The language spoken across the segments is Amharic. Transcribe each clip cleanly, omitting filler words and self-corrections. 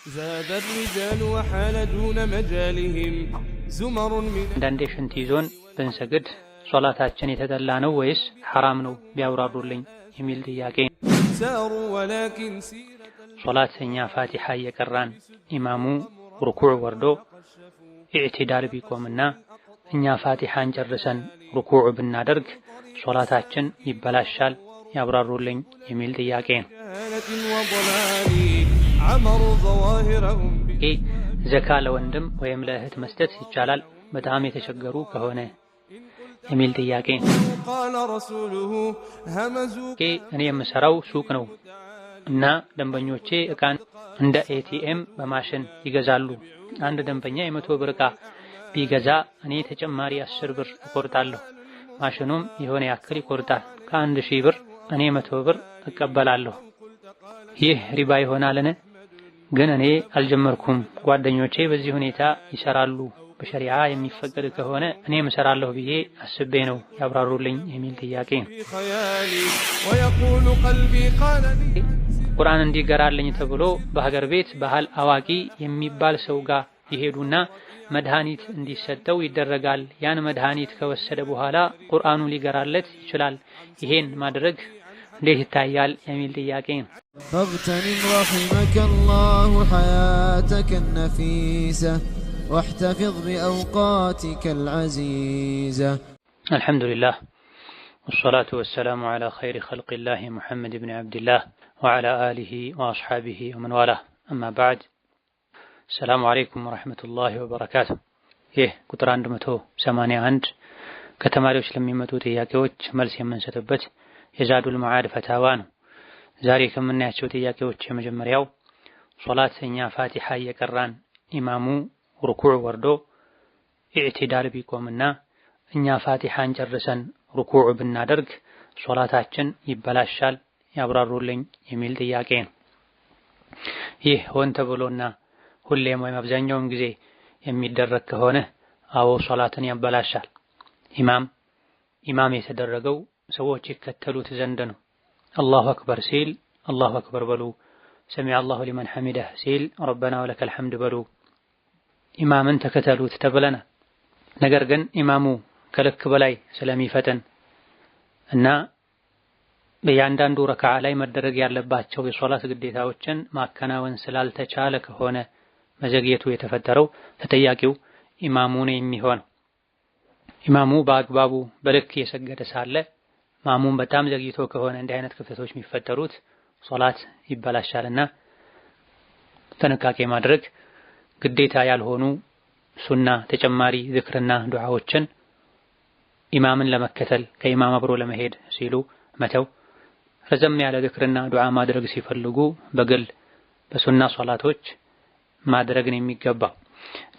زاد الرجال وحال دون مجالهم زمر من አንዳንዴ ሽንት ይዞን ብንሰግድ ሶላታችን የተጠላ ነው ወይስ ሐራም ነው ቢያብራሩልኝ የሚል ጥያቄ። ساروا ولكن سيرة ሶላተኛ ፋቲሃ እየቀራን ኢማሙ ሩኩዕ ወርዶ ኢዕቲዳል ቢቆምና እኛ ፋቲሃን ጨርሰን ሩኩዕ ብናደርግ ሶላታችን ይበላሻል ያብራሩልኝ የሚል ጥያቄ ነው። وضلال عمروا ظواهرهم ዘካ ለወንድም ወይም ለእህት መስጠት ይቻላል በጣም የተቸገሩ ከሆነ የሚል ጥያቄ ነው። قال رسوله همزوا እኔ የምሰራው ሱቅ ነው እና ደንበኞቼ እቃን እንደ ኤቲኤም በማሽን ይገዛሉ። አንድ ደንበኛ የ100 ብር እቃ ቢገዛ እኔ ተጨማሪ 10 ብር እቆርጣለሁ። ማሽኑም የሆነ ያክል ይቆርጣል። ከ1000 ብር እኔ 100 ብር እቀበላለሁ። ይህ ሪባ ይሆናልን? ግን እኔ አልጀመርኩም፣ ጓደኞቼ በዚህ ሁኔታ ይሰራሉ። በሸሪዓ የሚፈቀድ ከሆነ እኔም እሰራለሁ ብዬ አስቤ ነው ያብራሩልኝ የሚል ጥያቄ ነው። ويقول قلبي قال لي ቁርአን እንዲገራልኝ ተብሎ በሀገር ቤት ባህል አዋቂ የሚባል ሰው ጋር ይሄዱና መድኃኒት እንዲሰጠው ይደረጋል። ያን መድኃኒት ከወሰደ በኋላ ቁርአኑ ሊገራለት ይችላል። ይሄን ማድረግ እንዴት ይታያል የሚል ጥያቄ ነው። فاغتنم رحمك الله حياتك النفيسة واحتفظ بأوقاتك العزيزة. الحمد لله والصلاة والسلام على خير خلق الله محمد بن عبد الله وعلى آله وأصحابه ومن والاه أما بعد السلام عليكم ورحمة الله وبركاته. ይህ ቁጥር 181 ከተማሪዎች ለሚመጡ ጥያቄዎች መልስ የምንሰጥበት የዛዱል መዓድ ፈታዋ ነው። ዛሬ ከምናያቸው ጥያቄዎች የመጀመሪያው ሶላተኛ ፋቲሃ እየቀራን ኢማሙ ሩኩዕ ወርዶ ኢዕቲዳል ቢቆምና እኛ ፋቲሃን ጨርሰን ሩኩዕ ብናደርግ ሶላታችን ይበላሻል ያብራሩልኝ የሚል ጥያቄ ነው። ይህ ሆን ተብሎና ሁሌም ወይም አብዛኛውን ጊዜ የሚደረግ ከሆነ አዎ ሶላትን ያበላሻል። ኢማም የተደረገው ሰዎች ይከተሉት ዘንድ ነው። አላሁ አክበር ሲል አላሁ አክበር በሉ፣ ሰሚዐ አላሁ ሊመን ሐሚደህ ሲል ረበና ወለከል ሐምድ በሉ፣ ኢማምን ተከተሉት ተብለናል። ነገር ግን ኢማሙ ከልክ በላይ ስለሚፈጥን እና በእያንዳንዱ ረክዓ ላይ መደረግ ያለባቸው የሶላት ግዴታዎችን ማከናወን ስላልተቻለ ከሆነ መዘግየቱ የተፈጠረው ተጠያቂው ኢማሙ ነው የሚሆነው። ኢማሙ በአግባቡ በልክ የሰገደ ሳለ ማሙም በጣም ዘግይቶ ከሆነ እንዲህ አይነት ክፍተቶች የሚፈጠሩት ሶላት ይበላሻልና ጥንቃቄ ማድረግ፣ ግዴታ ያልሆኑ ሱና ተጨማሪ ዝክርና ዱዓዎችን ኢማምን ለመከተል ከኢማም አብሮ ለመሄድ ሲሉ መተው፣ ረዘም ያለ ዝክርና ዱዓ ማድረግ ሲፈልጉ በግል በሱና ሶላቶች ማድረግን የሚገባው።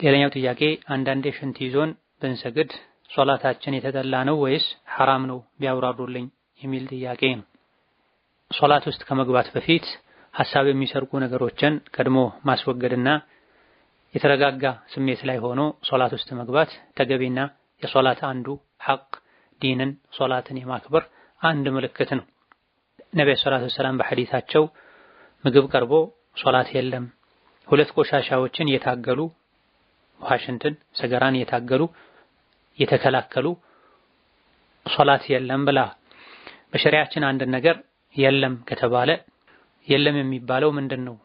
ሌላኛው ጥያቄ አንዳንዴ ሽንት ይዞን ብንሰግድ ሶላታችን የተጠላ ነው ወይስ ሐራም ነው ቢያብራሩልኝ የሚል ጥያቄ ነው። ሶላት ውስጥ ከመግባት በፊት ሐሳብ የሚሰርቁ ነገሮችን ቀድሞ ማስወገድና የተረጋጋ ስሜት ላይ ሆኖ ሶላት ውስጥ መግባት ተገቢና የሶላት አንዱ ሐቅ ዲንን ሶላትን የማክበር አንድ ምልክት ነው። ነብዩ ሰለላሁ ዐለይሂ ወሰለም በሐዲሳቸው ምግብ ቀርቦ ሶላት የለም፣ ሁለት ቆሻሻዎችን የታገሉ ውሃ ሽንትን ሰገራን የታገሉ የተከላከሉ ሶላት የለም ብላ። በሸሪዓችን አንድ ነገር የለም ከተባለ የለም የሚባለው ምንድነው?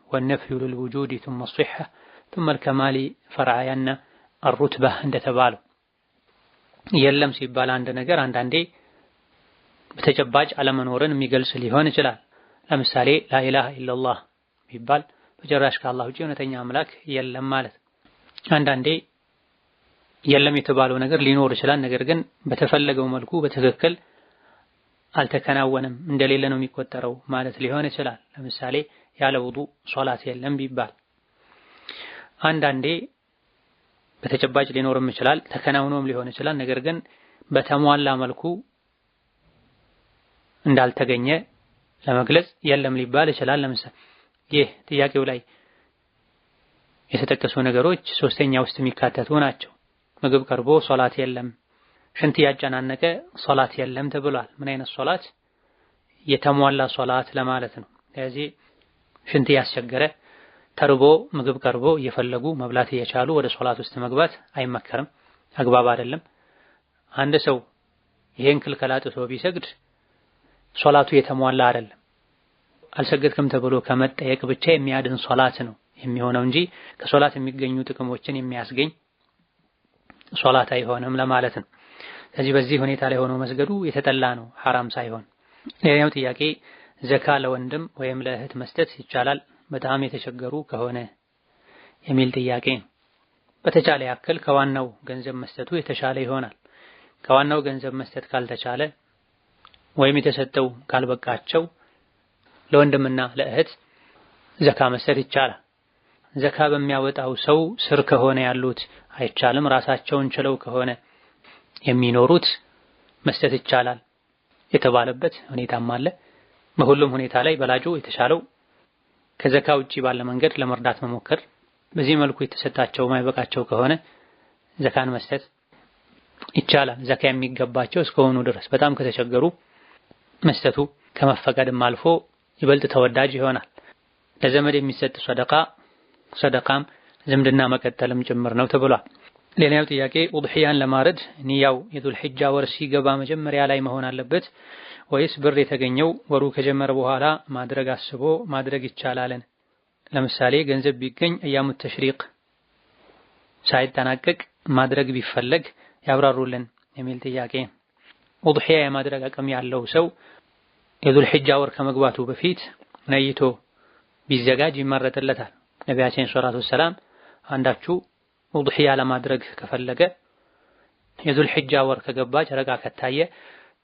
ወነፍዩ ለልውጁድ ثم الصحة ثم الكمال فرعينا الرتبة እንደተባለው የለም ሲባል አንድ ነገር አንዳንዴ በተጨባጭ አለመኖርን የሚገልጽ ሊሆን ይችላል። ለምሳሌ ላኢላሃ ኢላላህ ቢባል በጭራሽ ከአላህ ውጪ እውነተኛ አምላክ የለም ማለት። አንዳንዴ የለም የተባለው ነገር ሊኖር ይችላል፣ ነገር ግን በተፈለገው መልኩ በትክክል አልተከናወነም እንደሌለ ነው የሚቆጠረው ማለት ሊሆን ይችላል። ለምሳሌ ያለ ውዱእ ሶላት የለም ቢባል አንዳንዴ በተጨባጭ ሊኖርም ይችላል ተከናውኖም ሊሆን ይችላል፣ ነገር ግን በተሟላ መልኩ እንዳልተገኘ ለመግለጽ የለም ሊባል ይችላል። ለምሳሌ ይህ ጥያቄው ላይ የተጠቀሱ ነገሮች ሶስተኛ ውስጥ የሚካተቱ ናቸው። ምግብ ቀርቦ ሶላት የለም፣ ሽንት ያጨናነቀ ሶላት የለም ተብሏል። ምን አይነት ሶላት? የተሟላ ሶላት ለማለት ነው። ስለዚህ ሽንት ያስቸገረ ተርቦ ምግብ ቀርቦ እየፈለጉ መብላት እየቻሉ ወደ ሶላት ውስጥ መግባት አይመከርም፣ አግባብ አይደለም። አንድ ሰው ይሄን ክልከላ ጥሶ ቢሰግድ ሶላቱ የተሟላ አይደለም። አልሰገድክም ተብሎ ከመጠየቅ ብቻ የሚያድን ሶላት ነው የሚሆነው እንጂ ከሶላት የሚገኙ ጥቅሞችን የሚያስገኝ ሶላት አይሆንም ለማለት ነው። ስለዚህ በዚህ ሁኔታ ላይ ሆኖ መስገዱ የተጠላ ነው ሐራም ሳይሆን። ሌላኛው ጥያቄ ዘካ ለወንድም ወይም ለእህት መስጠት ይቻላል በጣም የተቸገሩ ከሆነ የሚል ጥያቄ ነው። በተቻለ ያክል ከዋናው ገንዘብ መስጠቱ የተሻለ ይሆናል። ከዋናው ገንዘብ መስጠት ካልተቻለ ወይም የተሰጠው ካልበቃቸው ለወንድምና ለእህት ዘካ መስጠት ይቻላል። ዘካ በሚያወጣው ሰው ስር ከሆነ ያሉት አይቻልም። ራሳቸውን ችለው ከሆነ የሚኖሩት መስጠት ይቻላል የተባለበት ሁኔታም አለ። በሁሉም ሁኔታ ላይ በላጩ የተሻለው ከዘካ ውጪ ባለ መንገድ ለመርዳት መሞከር። በዚህ መልኩ የተሰጣቸው ማይበቃቸው ከሆነ ዘካን መስጠት ይቻላል። ዘካ የሚገባቸው እስከሆኑ ድረስ በጣም ከተቸገሩ መስጠቱ ከመፈቀድም አልፎ ይበልጥ ተወዳጅ ይሆናል። ለዘመድ የሚሰጥ ሰደቃም ዝምድና መቀጠልም ጭምር ነው ተብሏል። ሌላኛው ጥያቄ ኡድሂያን ለማረድ ንያው የዙል ሒጃ ወር ሲገባ መጀመሪያ ላይ መሆን አለበት ወይስ ብር የተገኘው ወሩ ከጀመረ በኋላ ማድረግ አስቦ ማድረግ ይቻላልን? ለምሳሌ ገንዘብ ቢገኝ አያሙ ተሽሪቅ ሳይጠናቀቅ ማድረግ ቢፈለግ ያብራሩልን የሚል ጥያቄ። ኡድሂያ የማድረግ አቅም ያለው ሰው የዙል ሒጃ ወር ከመግባቱ በፊት ነይቶ ቢዘጋጅ ይመረጥለታል። ነቢያችን ሰለላሁ ዐለይሂ ወሰለም አንዳችሁ ኡድሂያ ለማድረግ ከፈለገ የዙል ሒጃ ወር ከገባ ጨረቃ ከታየ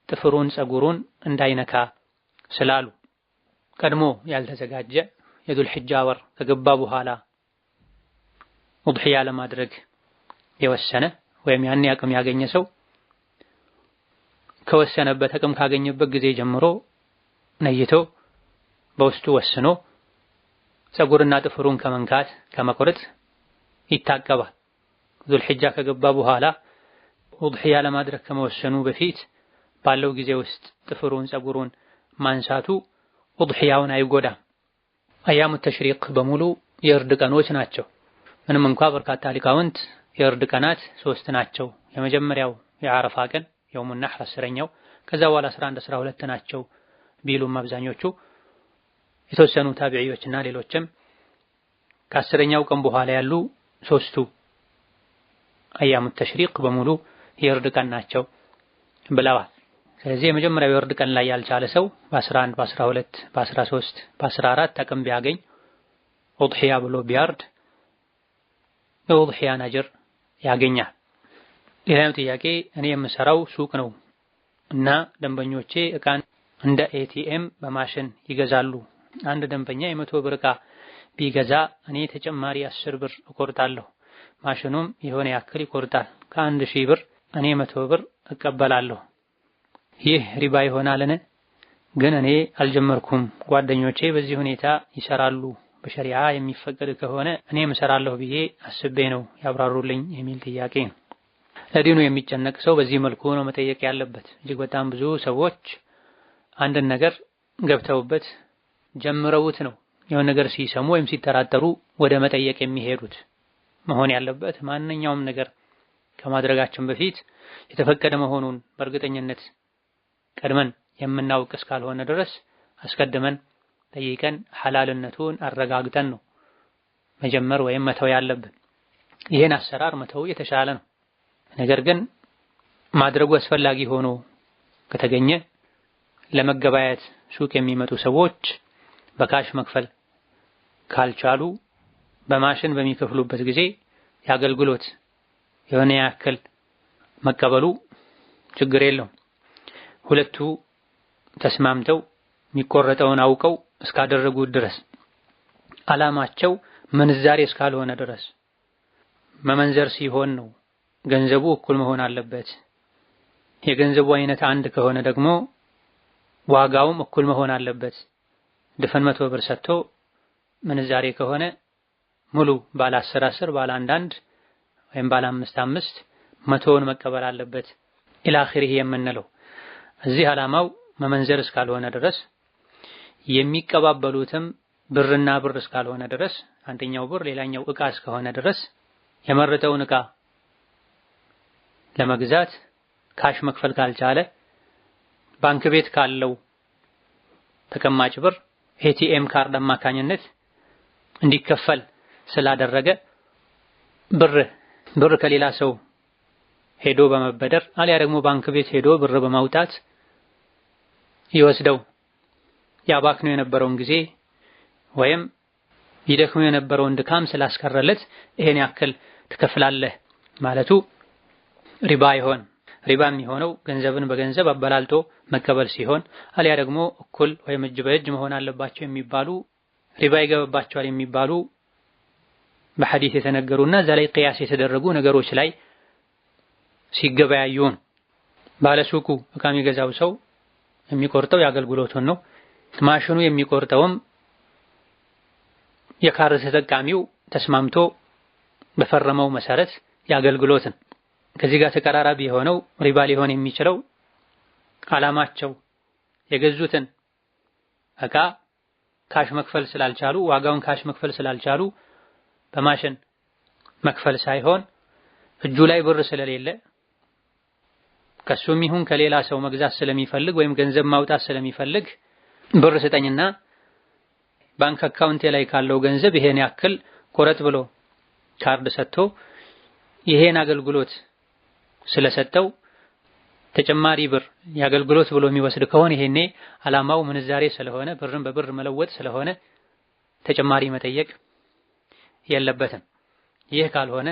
ጥፍሩን ጸጉሩን እንዳይነካ ስላሉ ቀድሞ ያልተዘጋጀ የዙል ሒጃ ወር ከገባ በኋላ ኡድሂያ ለማድረግ የወሰነ ወይም ያን አቅም ያገኘ ሰው ከወሰነበት አቅም ካገኘበት ጊዜ ጀምሮ ነይቶ በውስጡ ወስኖ ጸጉርና ጥፍሩን ከመንካት ከመቁረጥ ይታቀባል። ዙል ሒጃ ከገባ በኋላ ኡድሂያ ለማድረግ ከመወሰኑ በፊት ባለው ጊዜ ውስጥ ጥፍሩን ጸጉሩን ማንሳቱ ኡድሂያውን አይጎዳም። አያሙ ተሽሪቅ በሙሉ የእርድ ቀኖች ናቸው። ምንም እንኳ በርካታ ሊቃውንት የእርድ ቀናት 3 ናቸው። የመጀመሪያው የዓረፋ ቀን የውሙ ነሕር 10ኛው፣ ከዛ በኋላ 11 12 ናቸው ቢሉም አብዛኞቹ የተወሰኑ ታቢዒዎችና ሌሎችም ከ10ኛው ቀን በኋላ ያሉ 3ቱ አያሙ ተሽሪቅ በሙሉ የእርድ ቀን ናቸው ብለዋል። ስለዚህ የመጀመሪያው የእርድ ቀን ላይ ያልቻለ ሰው በ11 በ12 በ13 በ14 አቅም ቢያገኝ ኡድሂያ ብሎ ቢያርድ የኡድሂያን አጅር ያገኛል። ሌላኛው ጥያቄ እኔ የምሰራው ሱቅ ነው እና ደንበኞቼ እቃን እንደ ኤቲኤም በማሽን ይገዛሉ። አንድ ደንበኛ የ100 ብር እቃ ቢገዛ እኔ ተጨማሪ 10 ብር እቆርጣለሁ። ማሽኑም የሆነ ያክል ይቆርጣል። ከ1000 ብር እኔ 100 ብር እቀበላለሁ። ይህ ሪባ ይሆናልን? ግን እኔ አልጀመርኩም፣ ጓደኞቼ በዚህ ሁኔታ ይሰራሉ። በሸሪዓ የሚፈቀድ ከሆነ እኔም እሰራለሁ ብዬ አስቤ ነው ያብራሩልኝ የሚል ጥያቄ ነው። ለዲኑ የሚጨነቅ ሰው በዚህ መልኩ ነው መጠየቅ ያለበት። እጅግ በጣም ብዙ ሰዎች አንድን ነገር ገብተውበት ጀምረውት ነው የሆነ ነገር ሲሰሙ ወይም ሲጠራጠሩ ወደ መጠየቅ የሚሄዱት። መሆን ያለበት ማንኛውም ነገር ከማድረጋችን በፊት የተፈቀደ መሆኑን በእርግጠኝነት ቀድመን የምናውቅ እስካልሆነ ድረስ አስቀድመን ጠይቀን ሐላልነቱን አረጋግጠን ነው መጀመር ወይም መተው ያለብን። ይሄን አሰራር መተው የተሻለ ነው። ነገር ግን ማድረጉ አስፈላጊ ሆኖ ከተገኘ ለመገበያየት ሱቅ የሚመጡ ሰዎች በካሽ መክፈል ካልቻሉ በማሽን በሚከፍሉበት ጊዜ የአገልግሎት የሆነ ያክል መቀበሉ ችግር የለውም። ሁለቱ ተስማምተው የሚቆረጠውን አውቀው እስካደረጉት ድረስ አላማቸው ምንዛሬ እስካልሆነ ድረስ መመንዘር ሲሆን ነው ገንዘቡ እኩል መሆን አለበት። የገንዘቡ አይነት አንድ ከሆነ ደግሞ ዋጋውም እኩል መሆን አለበት። ድፍን 100 ብር ሰጥቶ ምንዛሬ ከሆነ ሙሉ ባለ 10 10 ባለ 1 1 ወይም ባለ 5 5 100ውን መቀበል አለበት ኢላ አኺሪህ የምንለው እዚህ አላማው መመንዘር እስካልሆነ ድረስ የሚቀባበሉትም ብርና ብር እስካልሆነ ድረስ አንደኛው ብር ሌላኛው ዕቃ እስከሆነ ድረስ የመረጠውን ዕቃ ለመግዛት ካሽ መክፈል ካልቻለ ባንክ ቤት ካለው ተቀማጭ ብር ኤቲኤም ካርድ አማካኝነት እንዲከፈል ስላደረገ ብር ከሌላ ሰው ሄዶ በመበደር አሊያ ደግሞ ባንክ ቤት ሄዶ ብር በማውጣት ይወስደው ያባክነው የነበረውን ጊዜ ወይም ይደክመው የነበረውን ድካም ስላስቀረለት ይሄን ያክል ትከፍላለህ ማለቱ ሪባ ይሆን። ሪባ የሚሆነው ገንዘብን በገንዘብ አበላልጦ መቀበል ሲሆን አሊያ ደግሞ እኩል ወይም እጅ በእጅ መሆን አለባቸው የሚባሉ ሪባ ይገባባቸዋል የሚባሉ በሐዲስ የተነገሩና እዛ ላይ ቅያስ የተደረጉ ነገሮች ላይ ሲገበያዩ ነው። ባለሱቁ ዕቃ የሚገዛው ሰው የሚቆርጠው የአገልግሎቱን ነው። ማሽኑ የሚቆርጠውም የካርድ ተጠቃሚው ተስማምቶ በፈረመው መሰረት የአገልግሎትን። ከዚህ ጋር ተቀራራቢ የሆነው ሪባ ሊሆን የሚችለው ዓላማቸው የገዙትን ዕቃ ካሽ መክፈል ስላልቻሉ ዋጋውን ካሽ መክፈል ስላልቻሉ በማሽን መክፈል ሳይሆን እጁ ላይ ብር ስለሌለ ከሱም ይሁን ከሌላ ሰው መግዛት ስለሚፈልግ ወይም ገንዘብ ማውጣት ስለሚፈልግ ብር ስጠኝና ባንክ አካውንቴ ላይ ካለው ገንዘብ ይሄን ያክል ቆረጥ ብሎ ካርድ ሰጥቶ ይሄን አገልግሎት ስለሰጠው ተጨማሪ ብር የአገልግሎት ብሎ የሚወስድ ከሆነ ይሄኔ ዓላማው ምንዛሬ ስለሆነ ብርን በብር መለወጥ ስለሆነ ተጨማሪ መጠየቅ የለበትም። ይህ ካልሆነ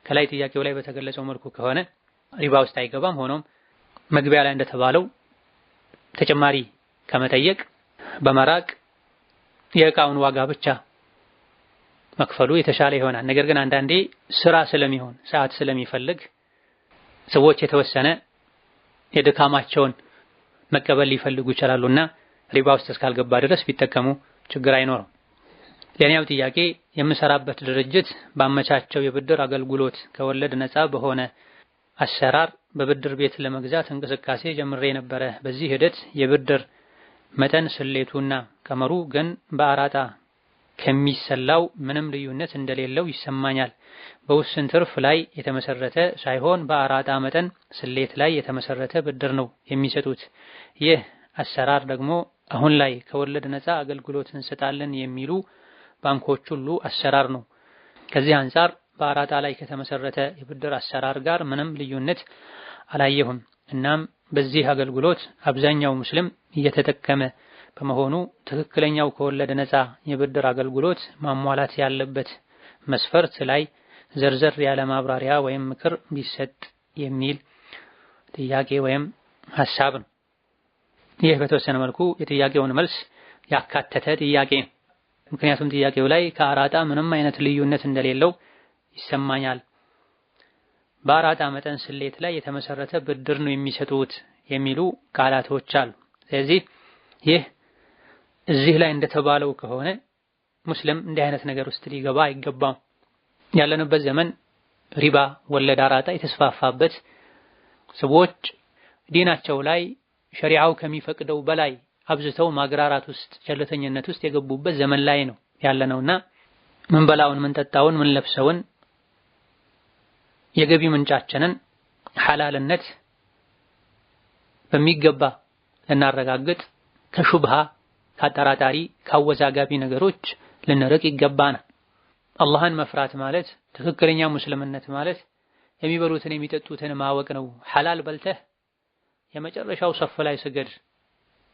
ከላይ ጥያቄው ላይ በተገለጸው መልኩ ከሆነ ሪባ ውስጥ አይገባም። ሆኖም መግቢያ ላይ እንደተባለው ተጨማሪ ከመጠየቅ በመራቅ የዕቃውን ዋጋ ብቻ መክፈሉ የተሻለ ይሆናል። ነገር ግን አንዳንዴ ስራ ስለሚሆን ሰዓት ስለሚፈልግ ሰዎች የተወሰነ የድካማቸውን መቀበል ሊፈልጉ ይችላሉና ሪባ ውስጥ እስካልገባ ድረስ ቢጠቀሙ ችግር አይኖርም። ሌላኛው ጥያቄ የምሰራበት ድርጅት ባመቻቸው የብድር አገልግሎት ከወለድ ነፃ በሆነ አሰራር በብድር ቤት ለመግዛት እንቅስቃሴ ጀምሬ ነበረ። በዚህ ሂደት የብድር መጠን ስሌቱና ቀመሩ ግን በአራጣ ከሚሰላው ምንም ልዩነት እንደሌለው ይሰማኛል። በውስን ትርፍ ላይ የተመሰረተ ሳይሆን በአራጣ መጠን ስሌት ላይ የተመሰረተ ብድር ነው የሚሰጡት። ይህ አሰራር ደግሞ አሁን ላይ ከወለድ ነፃ አገልግሎት እንሰጣለን የሚሉ ባንኮች ሁሉ አሰራር ነው። ከዚህ አንፃር በአራጣ ላይ ከተመሰረተ የብድር አሰራር ጋር ምንም ልዩነት አላየሁም። እናም በዚህ አገልግሎት አብዛኛው ሙስሊም እየተጠቀመ በመሆኑ ትክክለኛው ከወለድ ነፃ የብድር አገልግሎት ማሟላት ያለበት መስፈርት ላይ ዘርዘር ያለ ማብራሪያ ወይም ምክር ቢሰጥ የሚል ጥያቄ ወይም ሐሳብ ነው። ይህ በተወሰነ መልኩ የጥያቄውን መልስ ያካተተ ጥያቄ ነው። ምክንያቱም ጥያቄው ላይ ከአራጣ ምንም አይነት ልዩነት እንደሌለው ይሰማኛል። በአራጣ መጠን ስሌት ላይ የተመሰረተ ብድር ነው የሚሰጡት የሚሉ ቃላቶች አሉ። ስለዚህ ይህ እዚህ ላይ እንደተባለው ከሆነ ሙስሊም እንዲህ አይነት ነገር ውስጥ ሊገባ አይገባም። ያለንበት ዘመን ሪባ ወለድ አራጣ የተስፋፋበት ሰዎች ዲናቸው ላይ ሸሪዓው ከሚፈቅደው በላይ አብዝተው ማግራራት ውስጥ ቸልተኝነት ውስጥ የገቡበት ዘመን ላይ ነው ያለነውና ምን በላውን ምን ጠጣውን ምን ለብሰውን የገቢ ምንጫችንን ሐላልነት በሚገባ ልናረጋግጥ ከሹብሃ ከአጠራጣሪ ከአወዛጋቢ ነገሮች ልንርቅ ይገባናል። አላህን መፍራት ማለት ትክክለኛ ሙስልምነት ማለት የሚበሉትን የሚጠጡትን ማወቅ ነው። ሐላል በልተህ የመጨረሻው ሰፍ ላይ ስገድ፣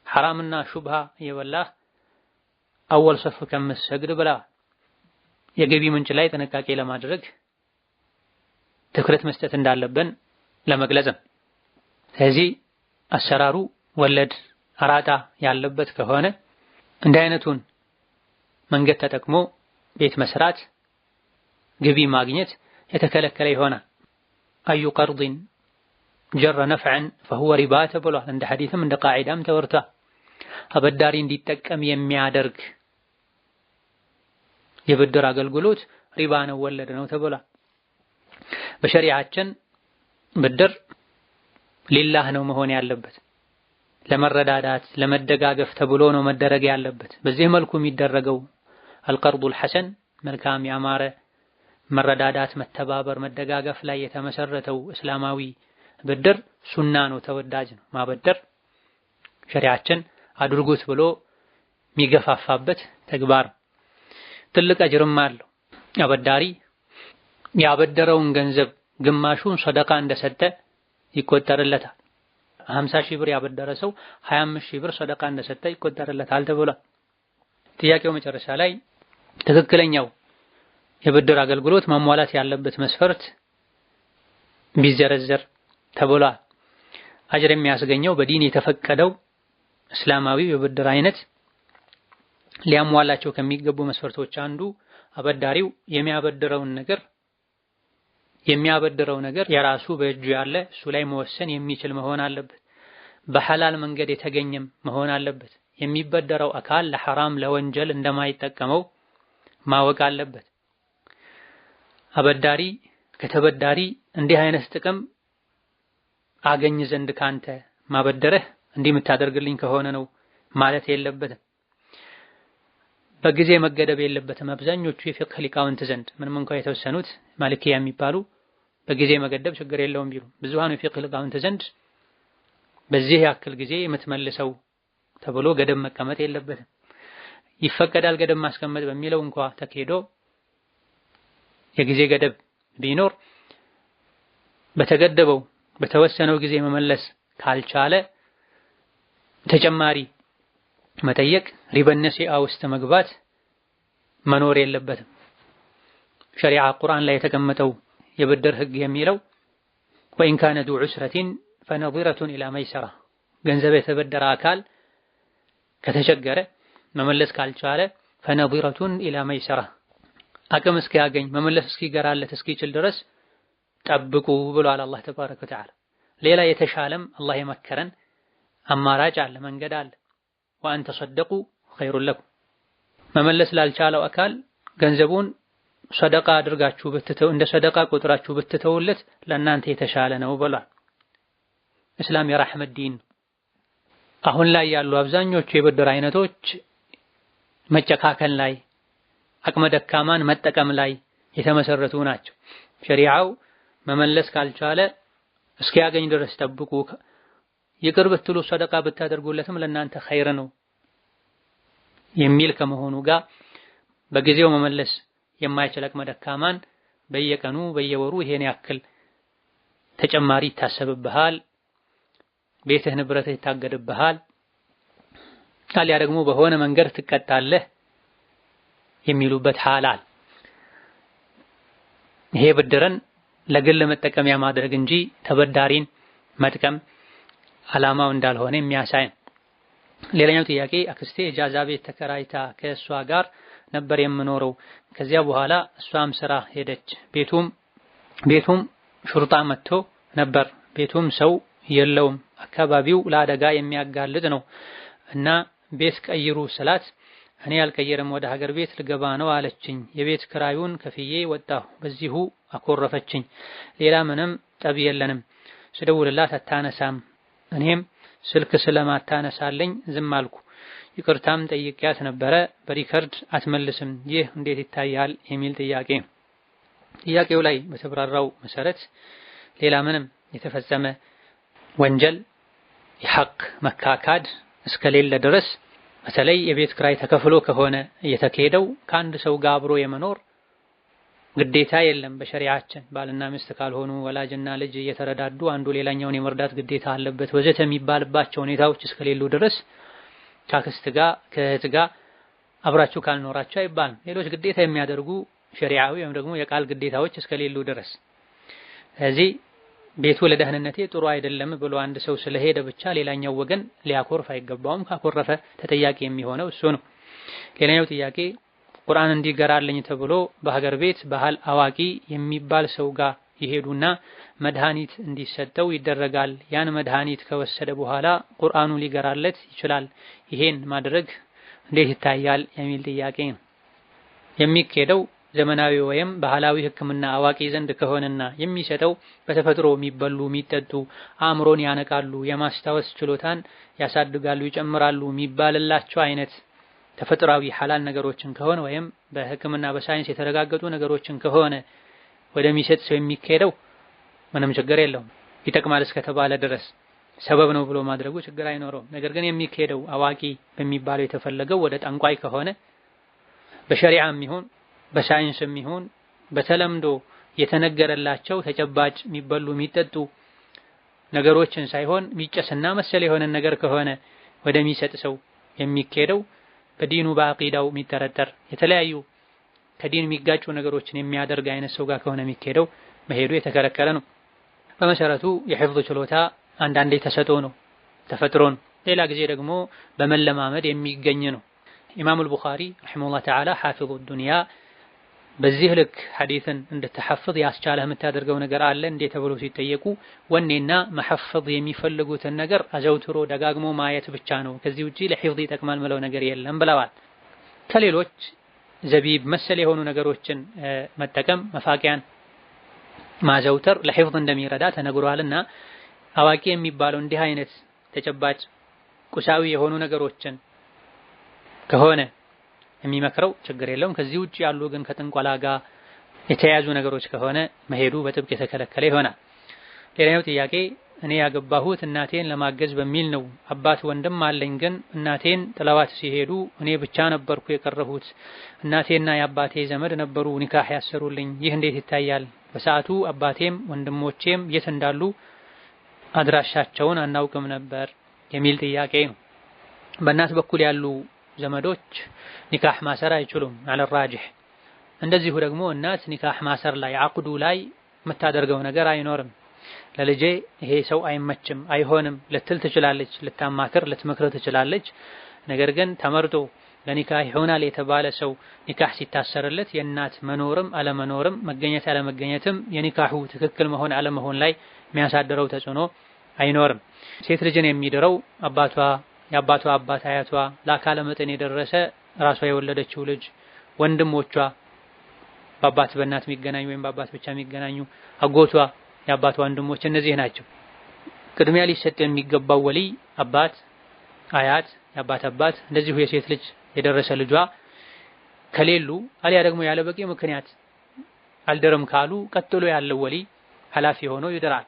ሐራምና ሹብሃ እየበላህ አወል ሰፍ ከምትሰግድ ብላ የገቢ ምንጭ ላይ ጥንቃቄ ለማድረግ ትኩረት መስጠት እንዳለብን ለመግለጽ ነው። ስለዚህ አሰራሩ ወለድ አራጣ ያለበት ከሆነ እንደ አይነቱን መንገድ ተጠቅሞ ቤት መስራት ገቢ ማግኘት የተከለከለ ይሆናል። አዩ ቀርድን ጀረ ነፍዐን ፈሁወ ሪባ ተብሏል። እንደ ሐዲስም እንደ ቃዒዳም ተወርቷል። አበዳሪ እንዲጠቀም የሚያደርግ የብድር አገልግሎት ሪባ ነው ወለድ ነው ተብሏል። በሸሪዓችን ብድር ሊላህ ነው መሆን ያለበት፣ ለመረዳዳት ለመደጋገፍ ተብሎ ነው መደረግ ያለበት። በዚህ መልኩ የሚደረገው አልቀርዱል ሐሰን መልካም ያማረ መረዳዳት፣ መተባበር፣ መደጋገፍ ላይ የተመሰረተው እስላማዊ ብድር ሱና ነው፣ ተወዳጅ ነው። ማበደር ሸሪዓችን አድርጉት ብሎ የሚገፋፋበት ተግባር ትልቅ አጅርም አለው። አበዳሪ ያበደረውን ገንዘብ ግማሹን ሰደቃ እንደሰጠ ይቆጠርለታል። 50 ሺህ ብር ያበደረ ሰው 25 ሺህ ብር ሰደቃ እንደሰጠ ይቆጠርለታል ተብሏል። ጥያቄው መጨረሻ ላይ ትክክለኛው የብድር አገልግሎት ማሟላት ያለበት መስፈርት ቢዘረዘር ተብሏል። አጅር የሚያስገኘው በዲን የተፈቀደው እስላማዊ የብድር አይነት ሊያሟላቸው ከሚገቡ መስፈርቶች አንዱ አበዳሪው የሚያበድረው ነገር የራሱ በእጁ ያለ እሱ ላይ መወሰን የሚችል መሆን አለበት። በሐላል መንገድ የተገኘም መሆን አለበት። የሚበደረው አካል ለሐራም ለወንጀል እንደማይጠቀመው ማወቅ አለበት። አበዳሪ ከተበዳሪ እንዲህ አይነት ጥቅም አገኝ ዘንድ ካንተ ማበደረህ እንዲህ የምታደርግልኝ ከሆነ ነው ማለት የለበትም። በጊዜ መገደብ የለበትም። አብዛኞቹ የፊቅህ ሊቃውንት ዘንድ ምንም እንኳን የተወሰኑት ማሊኪያ የሚባሉ በጊዜ መገደብ ችግር የለውም ቢሉ ብዙሃኑ የፊቅህ ሊቃውንት ዘንድ በዚህ ያክል ጊዜ የምትመልሰው ተብሎ ገደብ መቀመጥ የለበትም። ይፈቀዳል ገደብ ማስቀመጥ በሚለው እንኳን ተኬዶ የጊዜ ገደብ ቢኖር በተገደበው በተወሰነው ጊዜ መመለስ ካልቻለ ተጨማሪ መጠየቅ ሪበነሲአ ውስጥ መግባት መኖር የለበትም። ሸሪዓ ቁርአን ላይ የተቀመጠው የብድር ህግ የሚለው ወኢን ካነ ዱ ዑስረቲን ፈነዚረቱን ኢላ መይሰራ ገንዘብ የተበደረ አካል ከተቸገረ መመለስ ካልቻለ ፈነዚረቱን ኢላ መይሰራ አቅም እስኪያገኝ መመለስ እስኪገራለት እስኪችል ድረስ ጠብቁ ብሏል አላህ ተባረከ ወተዓላ። ሌላ የተሻለም አላህ የመከረን አማራጭ አለ፣ መንገድ አለ። ወአን ተሰደቁ ኸይሩን ለኩም መመለስ ላልቻለው አካል ገንዘቡን ሰደቃ አድርጋችሁ ብትተው እንደ ሰደቃ ቁጥራችሁ ብትተውለት ለእናንተ የተሻለ ነው ብሏል። እስላም የራህመት ዲን። አሁን ላይ ያሉ አብዛኞቹ የብድር አይነቶች መጨካከል ላይ አቅመ ደካማን መጠቀም ላይ የተመሰረቱ ናቸው። ሸሪዓው መመለስ ካልቻለ እስኪያገኝ ድረስ ጠብቁ፣ ይቅር ብትሉ ሰደቃ ብታደርጉለትም ለእናንተ ኸይር ነው የሚል ከመሆኑ ጋር በጊዜው መመለስ የማይችል አቅመ ደካማን በየቀኑ በየወሩ ይሄን ያክል ተጨማሪ ይታሰብብሃል፣ ቤትህ ንብረትህ ይታገድብሃል፣ አልያ ደግሞ በሆነ መንገድ ትቀጣለህ የሚሉበት ሐላል። ይሄ ብድርን ለግል መጠቀሚያ ማድረግ እንጂ ተበዳሪን መጥቀም ዓላማው እንዳልሆነ የሚያሳይ። ሌላኛው ጥያቄ አክስቴ ኢጃዛ ቤት ተከራይታ ከእሷ ጋር ነበር የምኖረው። ከዚያ በኋላ እሷም ስራ ሄደች። ቤቱም ሹርጣ መጥቶ ነበር። ቤቱም ሰው የለውም። አካባቢው ለአደጋ የሚያጋልጥ ነው እና ቤት ቀይሩ ስላት እኔ አልቀየርም ወደ ሀገር ቤት ልገባ ነው አለችኝ። የቤት ክራዩን ከፍዬ ወጣሁ። በዚሁ አኮረፈችኝ። ሌላ ምንም ጠብ የለንም። ስደውልላት አታነሳም። እኔም ስልክ ስለማታነሳለኝ ዝም አልኩ። ይቅርታም ጠይቂያት ነበረ፣ በሪከርድ አትመልስም። ይህ እንዴት ይታያል የሚል ጥያቄ። ጥያቄው ላይ በተብራራው መሰረት ሌላ ምንም የተፈጸመ ወንጀል የሐቅ መካካድ እስከሌለ ድረስ በተለይ የቤት ክራይ ተከፍሎ ከሆነ እየተካሄደው ከአንድ ሰው ጋር አብሮ የመኖር ግዴታ የለም በሸሪዓችን። ባልና ሚስት ካልሆኑ ወላጅና ልጅ እየተረዳዱ አንዱ ሌላኛውን የመርዳት ግዴታ አለበት ወዘተ የሚባልባቸው ሁኔታዎች እስከሌሉ ድረስ ከአክስት ጋር ከእህት ጋር አብራችሁ ካልኖራችሁ አይባልም። ሌሎች ግዴታ የሚያደርጉ ሸሪዓዊ ወይም ደግሞ የቃል ግዴታዎች እስከሌሉ ድረስ ስለዚህ ቤቱ ለደህንነቴ ጥሩ አይደለም ብሎ አንድ ሰው ስለሄደ ብቻ ሌላኛው ወገን ሊያኮርፍ አይገባውም። ካኮረፈ ተጠያቂ የሚሆነው እሱ ነው። ሌላኛው ጥያቄ ቁርአን እንዲገራልኝ ተብሎ በሀገር ቤት ባህል አዋቂ የሚባል ሰው ጋር ይሄዱና መድኃኒት እንዲሰጠው ይደረጋል። ያን መድኃኒት ከወሰደ በኋላ ቁርአኑ ሊገራለት ይችላል። ይሄን ማድረግ እንዴት ይታያል የሚል ጥያቄ ነው። የሚኬደው ዘመናዊ ወይም ባህላዊ ሕክምና አዋቂ ዘንድ ከሆነና የሚሰጠው በተፈጥሮ የሚበሉ የሚጠጡ አእምሮን ያነቃሉ፣ የማስታወስ ችሎታን ያሳድጋሉ፣ ይጨምራሉ የሚባልላቸው አይነት ተፈጥሯዊ ሐላል ነገሮችን ከሆነ ወይም በሕክምና በሳይንስ የተረጋገጡ ነገሮችን ከሆነ ወደሚሰጥ ሰው የሚካሄደው ምንም ችግር የለውም። ይጠቅማል እስከተባለ ድረስ ሰበብ ነው ብሎ ማድረጉ ችግር አይኖረውም። ነገር ግን የሚካሄደው አዋቂ በሚባለው የተፈለገው ወደ ጠንቋይ ከሆነ በሸሪዓም ይሁን በሳይንስም ይሁን በተለምዶ የተነገረላቸው ተጨባጭ የሚበሉ የሚጠጡ ነገሮችን ሳይሆን የሚጨስና መሰል የሆነ ነገር ከሆነ ወደሚሰጥ ሰው የሚካሄደው በዲኑ በአቂዳው የሚጠረጠር የተለያዩ ከዲን የሚጋጩ ነገሮችን የሚያደርግ አይነት ሰው ጋር ከሆነ የሚካሄደው መሄዱ የተከለከለ ነው። በመሰረቱ የሂፍዝ ችሎታ አንዳንዴ ተሰጥኦ ነው፣ ተፈጥሮ ነው። ሌላ ጊዜ ደግሞ በመለማመድ የሚገኝ ነው። ኢማሙል ቡኻሪ ረሂመሁላህ ተዓላ ሐፊዙ ዱንያ በዚህ ልክ ሐዲስን እንድትሐፍዝ ያስቻለህ የምታደርገው ነገር አለ እንዴ ተብሎ ሲጠየቁ ወኔና መሐፈዝ የሚፈልጉትን ነገር አዘውትሮ ደጋግሞ ማየት ብቻ ነው፣ ከዚህ ውጪ ለሂፍዝ ይጠቅማል ምለው ነገር የለም ብለዋል። ከሌሎች ዘቢብ መሰል የሆኑ ነገሮችን መጠቀም መፋቂያን ማዘውተር ለሂፍዝ እንደሚረዳ ተነግሯልና አዋቂ የሚባለው እንዲህ አይነት ተጨባጭ ቁሳዊ የሆኑ ነገሮችን ከሆነ የሚመክረው ችግር የለውም። ከዚህ ውጪ ያሉ ግን ከጥንቆላ ጋር የተያያዙ ነገሮች ከሆነ መሄዱ በጥብቅ የተከለከለ ይሆናል። ሌላኛው ጥያቄ እኔ ያገባሁት እናቴን ለማገዝ በሚል ነው። አባት ወንድም አለኝ፣ ግን እናቴን ጥለዋት ሲሄዱ እኔ ብቻ ነበርኩ የቀረሁት። እናቴና የአባቴ ዘመድ ነበሩ ኒካህ ያሰሩልኝ። ይህ እንዴት ይታያል? በሰዓቱ አባቴም ወንድሞቼም የት እንዳሉ አድራሻቸውን አናውቅም ነበር የሚል ጥያቄ ነው። በእናት በኩል ያሉ ዘመዶች ኒካህ ማሰር አይችሉም አለ ራጅህ። እንደዚሁ ደግሞ እናት ኒካህ ማሰር ላይ አቅዱ ላይ የምታደርገው ነገር አይኖርም። ለልጄ ይሄ ሰው አይመችም አይሆንም ልትል ትችላለች፣ ልታማክር ልትመክር ትችላለች። ነገር ግን ተመርጦ ለኒካህ ይሆናል የተባለ ሰው ኒካህ ሲታሰርለት የእናት መኖርም አለመኖርም መገኘት አለመገኘትም የኒካሁ ትክክል መሆን አለመሆን ላይ የሚያሳድረው ተጽዕኖ አይኖርም። ሴት ልጅን የሚድረው አባቷ የአባቷ አባት አያቷ፣ ለአካለ መጠን የደረሰ ራሷ የወለደችው ልጅ፣ ወንድሞቿ በአባት በእናት የሚገናኙ ወይም በአባት ብቻ የሚገናኙ፣ አጎቷ፣ የአባቷ ወንድሞች እነዚህ ናቸው። ቅድሚያ ሊሰጥ የሚገባው ወሊ አባት፣ አያት፣ የአባት አባት እንደዚሁ የሴት ልጅ የደረሰ ልጇ ከሌሉ አሊያ ደግሞ ያለ በቂ ምክንያት አልደረም ካሉ ቀጥሎ ያለው ወሊ ኃላፊ ሆኖ ይድራል።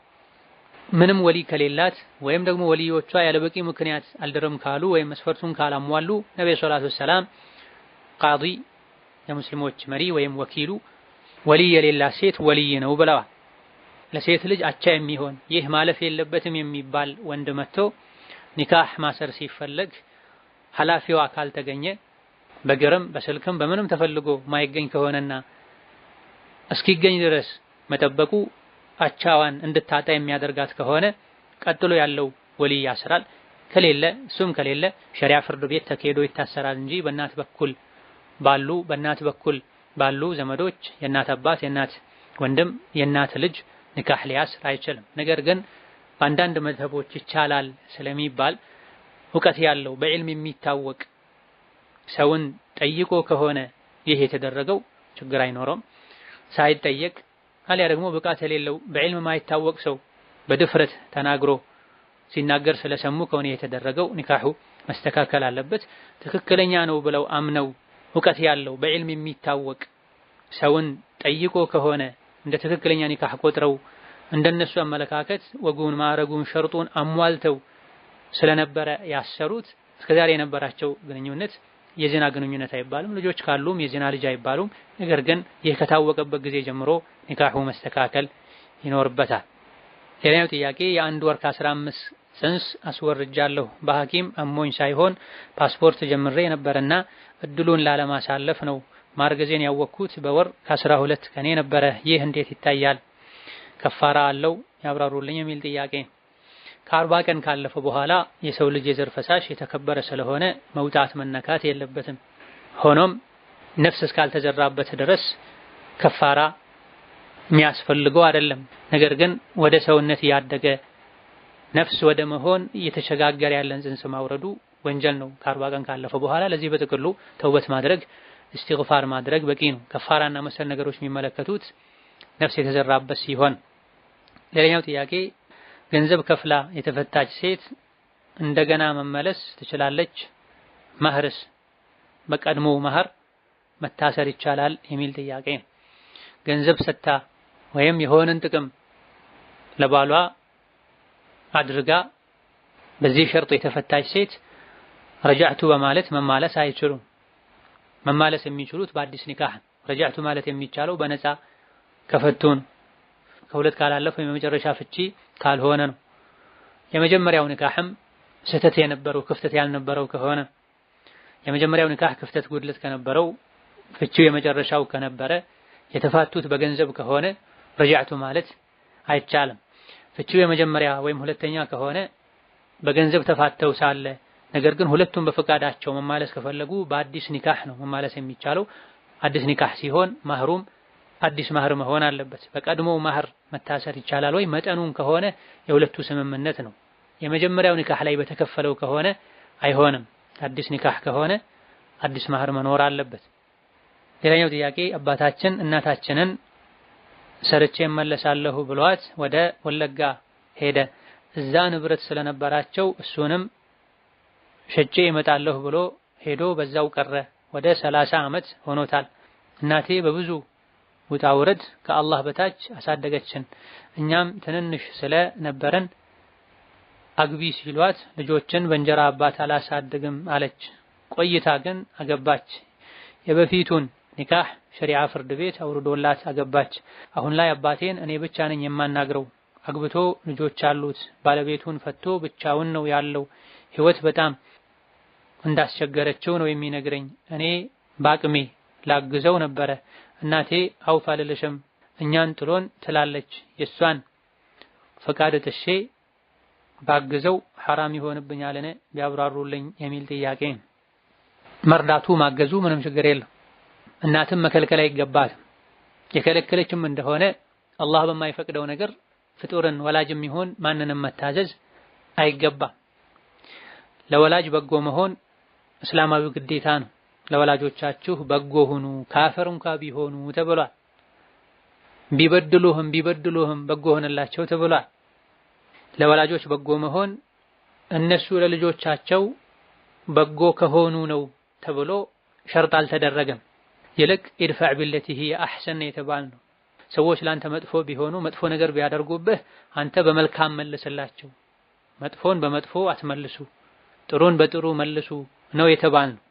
ምንም ወሊ ከሌላት ወይም ደግሞ ወሊዮቿ ያለ በቂ ምክንያት አልደረም ካሉ ወይም መስፈርቱን ካላሟሉ ነብዩ ሰለላሁ ዐለይሂ ወሰለም ቃዲ የሙስሊሞች መሪ ወይም ወኪሉ ወሊ የሌላት ሴት ወልይ ነው ብለዋል። ለሴት ልጅ አቻ የሚሆን ይህ ማለፍ የለበትም የሚባል ወንድ መጥቶ ኒካህ ማሰር ሲፈለግ ኃላፊው አካል ተገኘ በግርም በስልክም በምንም ተፈልጎ ማይገኝ ከሆነና እስኪገኝ ድረስ መጠበቁ አቻዋን እንድታጣ የሚያደርጋት ከሆነ ቀጥሎ ያለው ወሊ ያስራል። ከሌለ እሱም ከሌለ ሸሪዓ ፍርድ ቤት ተካሂዶ ይታሰራል እንጂ በእናት በኩል ባሉ ዘመዶች የእናት አባት፣ የእናት ወንድም፣ የእናት ልጅ ኒካህ ሊያስር አይችልም። ነገር ግን በአንዳንድ መዝሀቦች ይቻላል ስለሚባል እውቀት ያለው በዕልም የሚታወቅ ሰውን ጠይቆ ከሆነ ይህ የተደረገው ችግር አይኖረውም። ሳይጠየቅ አሊያ ደግሞ ብቃት የሌለው በዕልም ማይታወቅ ሰው በድፍረት ተናግሮ ሲናገር ስለሰሙ ከሆነ የተደረገው ኒካሁ መስተካከል አለበት። ትክክለኛ ነው ብለው አምነው እውቀት ያለው በዕልም የሚታወቅ ሰውን ጠይቆ ከሆነ እንደ ትክክለኛ ኒካህ ቆጥረው እንደነሱ አመለካከት ወጉን ማረጉን ሸርጡን አሟልተው ስለነበረ ያሰሩት እስከዛሬ የነበራቸው ግንኙነት የዚና ግንኙነት አይባልም። ልጆች ካሉም የዚና ልጅ አይባሉም። ነገር ግን ይህ ከታወቀበት ጊዜ ጀምሮ ኒካሁ መስተካከል ይኖርበታል። ሌላኛው ጥያቄ የአንድ ወር ከ15 ጽንስ አስወርጃለሁ በሐኪም አሞኝ ሳይሆን ፓስፖርት ጀምሬ ነበርና እድሉን ላለማሳለፍ ነው ማርገዜን ያወቅኩት በወር ከ12 ቀኔ ነበረ። ይህ እንዴት ይታያል? ከፋራ አለው ያብራሩልኝ የሚል ጥያቄ። ከ40 ቀን ካለፈ በኋላ የሰው ልጅ የዘር ፈሳሽ የተከበረ ስለሆነ መውጣት መነካት የለበትም። ሆኖም ነፍስ እስካልተዘራበት ድረስ ከፋራ የሚያስፈልገው አይደለም። ነገር ግን ወደ ሰውነት ያደገ ነፍስ ወደ መሆን እየተሸጋገረ ያለን ጽንስ ማውረዱ ወንጀል ነው ከ40 ቀን ካለፈ በኋላ። ለዚህ በጥቅሉ ተውበት ማድረግ ኢስቲግፋር ማድረግ በቂ ነው። ከፋራና መሰል ነገሮች የሚመለከቱት ነፍስ የተዘራበት ሲሆን። ሌላኛው ጥያቄ ገንዘብ ከፍላ የተፈታች ሴት እንደገና መመለስ ትችላለች? መህርስ በቀድሞ መህር መታሰር ይቻላል የሚል ጥያቄ። ገንዘብ ሰጥታ ወይም የሆነን ጥቅም ለባሏ አድርጋ በዚህ ሸርጥ የተፈታች ሴት ረጃዕቱ በማለት መማለስ አይችሉም። መማለስ የሚችሉት በአዲስ ኒካህ። ረጃዕቱ ማለት የሚቻለው በነፃ ከፈቱን ከሁለት ካላለፈ የመጨረሻ ፍቺ ካልሆነ ነው። የመጀመሪያው ኒካህም ስህተት የነበረው ክፍተት ያልነበረው ከሆነ የመጀመሪያው ኒካህ ክፍተት ጉድለት ከነበረው ፍቺው የመጨረሻው ከነበረ የተፋቱት በገንዘብ ከሆነ ረጃዕቱ ማለት አይቻልም። ፍቺው የመጀመሪያ ወይም ሁለተኛ ከሆነ በገንዘብ ተፋተው ሳለ ነገር ግን ሁለቱም በፈቃዳቸው መማለስ ከፈለጉ በአዲስ ኒካህ ነው መማለስ የሚቻለው። አዲስ ኒካህ ሲሆን ማህሩም አዲስ ማህር መሆን አለበት። በቀድሞ ማህር መታሰር ይቻላል ወይ? መጠኑን ከሆነ የሁለቱ ስምምነት ነው። የመጀመሪያው ኒካህ ላይ በተከፈለው ከሆነ አይሆንም። አዲስ ኒካህ ከሆነ አዲስ ማህር መኖር አለበት። ሌላኛው ጥያቄ አባታችን እናታችንን ሰርቼ እመለሳለሁ ብሏት ወደ ወለጋ ሄደ። እዛ ንብረት ስለነበራቸው እሱንም ሸጬ እመጣለሁ ብሎ ሄዶ በዛው ቀረ። ወደ 30 ዓመት ሆኖታል። እናቴ በብዙ ውጣ ውረድ ከአላህ በታች አሳደገችን። እኛም ትንንሽ ስለነበረን አግቢ ሲሏት ልጆችን በእንጀራ አባት አላሳድግም አለች። ቆይታ ግን አገባች። የበፊቱን ኒካህ ሸሪዓ ፍርድ ቤት አውርዶላት አገባች። አሁን ላይ አባቴን እኔ ብቻ ነኝ የማናግረው። አግብቶ ልጆች አሉት። ባለቤቱን ፈቶ ብቻውን ነው ያለው። ህይወት በጣም እንዳስቸገረችው ነው የሚነግረኝ። እኔ በአቅሜ ላግዘው ነበረ። እናቴ አውፍ አልልሽም እኛን ጥሎን ትላለች። የሷን ፈቃድ ጥሼ ባግዘው ሐራም ይሆንብኛልን ቢያብራሩልኝ የሚል ጥያቄ። መርዳቱ ማገዙ ምንም ችግር የለም። እናትም መከልከል አይገባትም። የከለከለችም እንደሆነ አላህ በማይፈቅደው ነገር ፍጡርን ወላጅም ይሁን ማንንም መታዘዝ አይገባም። ለወላጅ በጎ መሆን እስላማዊ ግዴታ ነው። ለወላጆቻችሁ በጎ ሁኑ ካፈር እንኳን ቢሆኑ ተብሏል። ቢበድሉህም በጎ ሆነላቸው ተብሏል። ለወላጆች በጎ መሆን እነሱ ለልጆቻቸው በጎ ከሆኑ ነው ተብሎ ሸርጥ አልተደረገም። ይልቅ ኢድፋዕ ቢለቲ ሂየ አሕሰን የተባል ነው። ሰዎች ላንተ መጥፎ ቢሆኑ መጥፎ ነገር ቢያደርጉብህ አንተ በመልካም መልስላቸው። መጥፎን በመጥፎ አትመልሱ፣ ጥሩን በጥሩ መልሱ ነው የተባል ነው።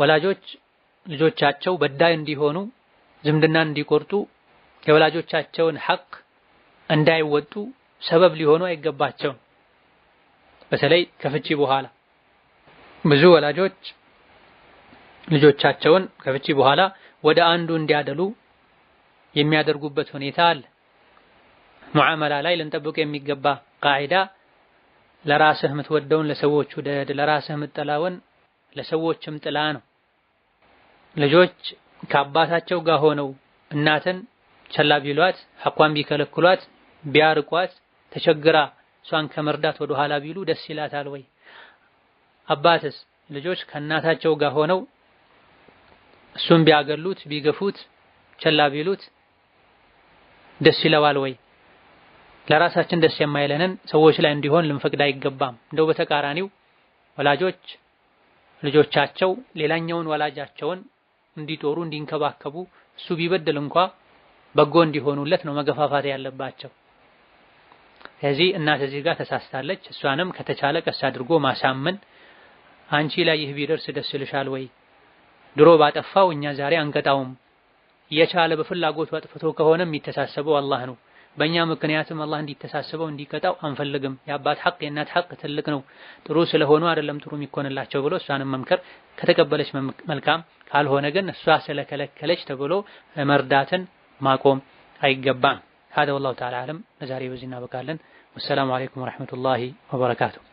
ወላጆች ልጆቻቸው በዳይ እንዲሆኑ ዝምድናን እንዲቆርጡ የወላጆቻቸውን ሐቅ እንዳይወጡ ሰበብ ሊሆኑ አይገባቸውም። በተለይ ከፍቺ በኋላ ብዙ ወላጆች ልጆቻቸውን ከፍቺ በኋላ ወደ አንዱ እንዲያደሉ የሚያደርጉበት ሁኔታ አለ። ሙዓመላ ላይ ልንጠብቅ የሚገባ ቃዒዳ ለራስህ የምትወደውን ለሰዎች ውደድ፣ ለራስህ የምትጠላውን ለሰዎችም ጥላ ነው። ልጆች ከአባታቸው ጋር ሆነው እናትን ቸላ ቢሏት፣ ሐቋን ቢከለክሏት፣ ቢያርቋት፣ ተቸግራ እሷን ከመርዳት ወደ ኋላ ቢሉ ደስ ይላታል ወይ? አባትስ ልጆች ከእናታቸው ጋር ሆነው እሱን ቢያገሉት፣ ቢገፉት፣ ቸላ ቢሉት ደስ ይለዋል ወይ? ለራሳችን ደስ የማይለንን ሰዎች ላይ እንዲሆን ልንፈቅድ አይገባም። እንደው በተቃራኒው ወላጆች ልጆቻቸው ሌላኛውን ወላጃቸውን እንዲጦሩ እንዲንከባከቡ እሱ ቢበድል እንኳ በጎ እንዲሆኑለት ነው መገፋፋት ያለባቸው። ስለዚህ እናት እዚህ ጋር ተሳስታለች። እሷንም ከተቻለ ቀስ አድርጎ ማሳመን፣ አንቺ ላይ ይህ ቢደርስ ደስ ይልሻል ወይ? ድሮ ባጠፋው እኛ ዛሬ አንቀጣውም። የቻለ በፍላጎቱ አጥፍቶ ከሆነ የሚተሳሰበው አላህ ነው። በእኛ ምክንያትም አላህ እንዲተሳሰበው እንዲቀጣው አንፈልግም። የአባት ሐቅ የእናት ሐቅ ትልቅ ነው። ጥሩ ስለሆኑ አይደለም ጥሩ የሚኮንላቸው ብሎ እሷንም መምከር ከተቀበለች መልካም፣ ካልሆነ ግን እሷ ስለከለከለች ተብሎ መርዳትን ማቆም አይገባም። هذا والله تعالى أعلم። ለዛሬ በዚህ እናበቃለን። ወሰላሙ አለይኩም ወራህመቱላሂ ወበረካቱሁ።